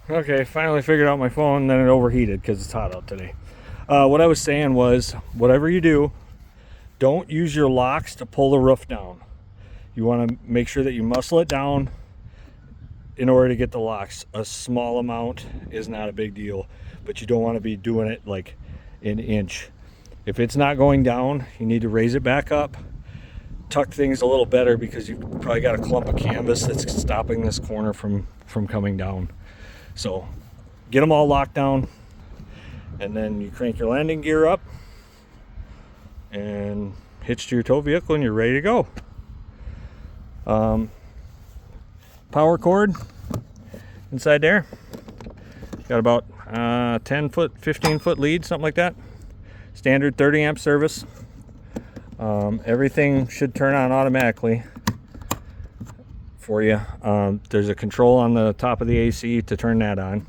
Okay, finally figured out my phone, then it overheated because it's hot out today. What I was saying was, whatever you do, don't use your locks to pull the roof down. You want to make sure that you muscle it down in order to get the locks. A small amount is not a big deal, but you don't want to be doing it like an inch. If it's not going down, you need to raise it back up, tuck things a little better because you've probably got a clump of canvas that's stopping this corner from coming down. So get them all locked down, and then you crank your landing gear up and hitch to your tow vehicle and you're ready to go. Power cord inside there, got about 10 foot 15 foot lead, something like that. Standard 30 amp service. Everything should turn on automatically for you. There's a control on the top of the AC to turn that on.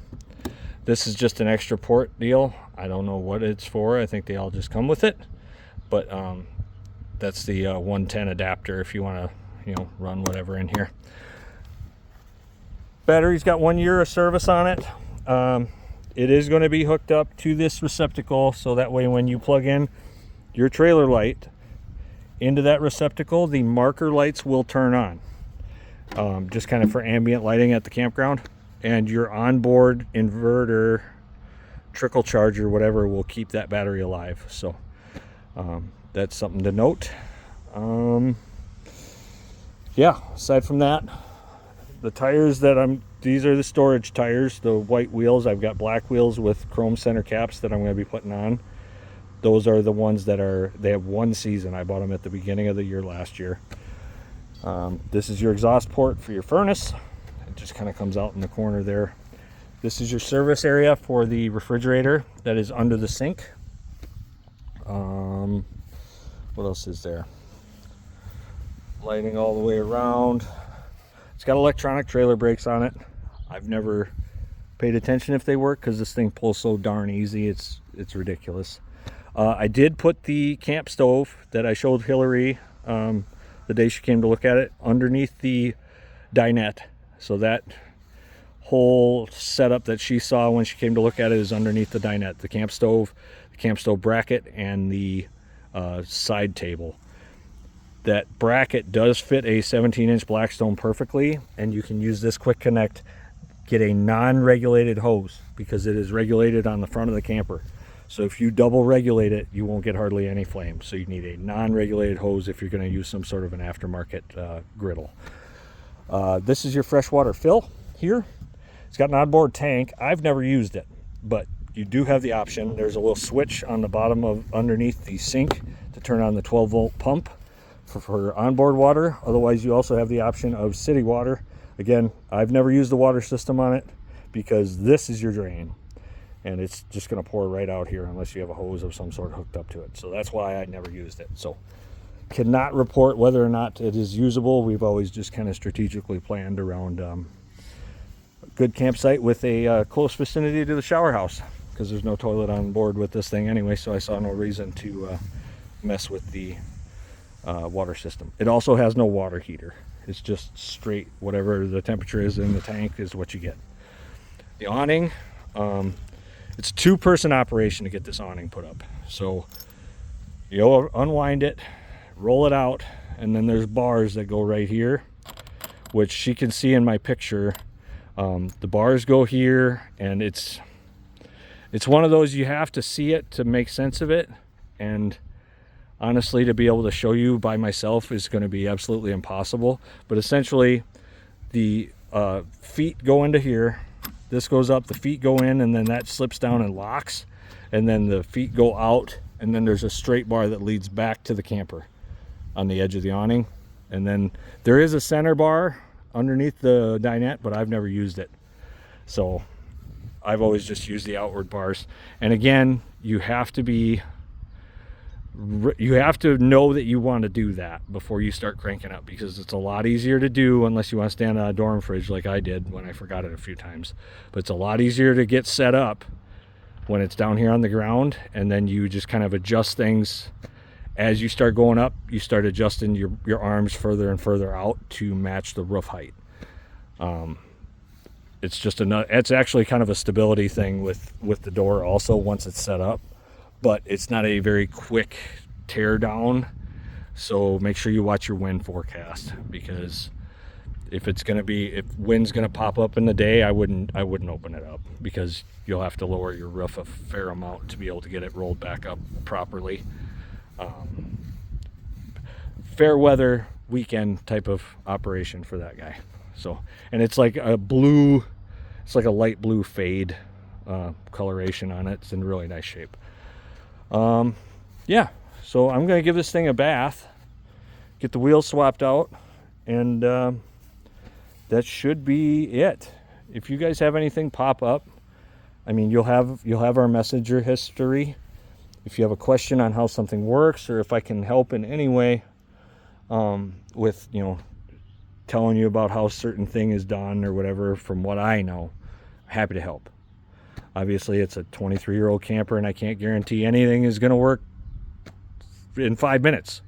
This is just an extra port deal. I don't know what it's for. I think they all just come with it, but that's the 110 adapter if you want to run whatever in here. Battery's got 1 year of service on it. It is going to be hooked up to this receptacle, so that way when you plug in your trailer light into that receptacle, the marker lights will turn on, just kind of for ambient lighting at the campground. And your onboard inverter, trickle charger, whatever, will keep that battery alive. So that's something to note. Yeah, aside from that, the tires these are the storage tires, the white wheels. I've got black wheels with chrome center caps that I'm going to be putting on. Those are the ones that they have 1 season. I bought them at the beginning of the year last year. This is your exhaust port for your furnace. It just kind of comes out in the corner there. This is your service area for the refrigerator that is under the sink. What else is there? Lighting all the way around. It's got electronic trailer brakes on it. I've never paid attention if they work because this thing pulls so darn easy. It's ridiculous. I did put the camp stove that I showed Hillary the day she came to look at it underneath the dinette. So that whole setup that she saw when she came to look at it is underneath the dinette. The camp stove bracket, and the side table. That bracket does fit a 17-inch Blackstone perfectly, and you can use this quick connect, get a non-regulated hose because it is regulated on the front of the camper. So if you double regulate it, you won't get hardly any flame. So you need a non-regulated hose if you're going to use some sort of an aftermarket griddle. This is your freshwater fill here. It's got an onboard tank. I've never used it, but you do have the option. There's a little switch on the bottom of underneath the sink to turn on the 12-volt pump for onboard water. Otherwise, you also have the option of city water. Again, I've never used the water system on it because this is your drain, and it's just going to pour right out here unless you have a hose of some sort hooked up to it. So that's why I never used it. So cannot report whether or not it is usable. We've always just kind of strategically planned around a good campsite with a close vicinity to the shower house because there's no toilet on board with this thing anyway, so I saw no reason to mess with the water system. It also has no water heater. It's just straight whatever the temperature is in the tank is what you get. The awning, it's a 2-person operation to get this awning put up. So you'll unwind it, roll it out, and then there's bars that go right here, which she can see in my picture. The bars go here, and it's one of those you have to see it to make sense of it, and honestly, to be able to show you by myself is going to be absolutely impossible. But essentially, the feet go into here, this goes up, the feet go in, and then that slips down and locks, and then the feet go out, and then there's a straight bar that leads back to the camper on the edge of the awning. And then there is a center bar underneath the dinette, but I've never used it, so I've always just used the outward bars. And again, you have to know that you want to do that before you start cranking up, because it's a lot easier to do unless you want to stand on a dorm fridge like I did when I forgot it a few times. But it's a lot easier to get set up when it's down here on the ground, and then you just kind of adjust things as you start going up. You start adjusting your arms further and further out to match the roof height. it's just it's actually kind of a stability thing with the door also once it's set up, but it's not a very quick tear down. So make sure you watch your wind forecast, because if wind's gonna pop up in the day, I wouldn't open it up, because you'll have to lower your roof a fair amount to be able to get it rolled back up properly. Fair weather weekend type of operation for that guy. So, and it's like a light blue fade coloration on it. It's in really nice shape. Yeah, so I'm gonna give this thing a bath, get the wheels swapped out, and that should be it. If you guys have anything pop up, I mean, you'll have our messenger history. If you have a question on how something works, or if I can help in any way with, telling you about how certain thing is done or whatever, from what I know, I'm happy to help. Obviously, it's a 23-year-old camper, and I can't guarantee anything is going to work in 5 minutes,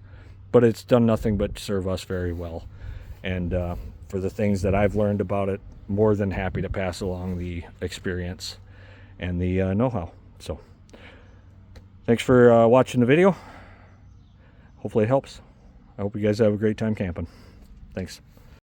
but it's done nothing but serve us very well. And for the things that I've learned about it, more than happy to pass along the experience and the know-how. So thanks for watching the video. Hopefully it helps. I hope you guys have a great time camping. Thanks.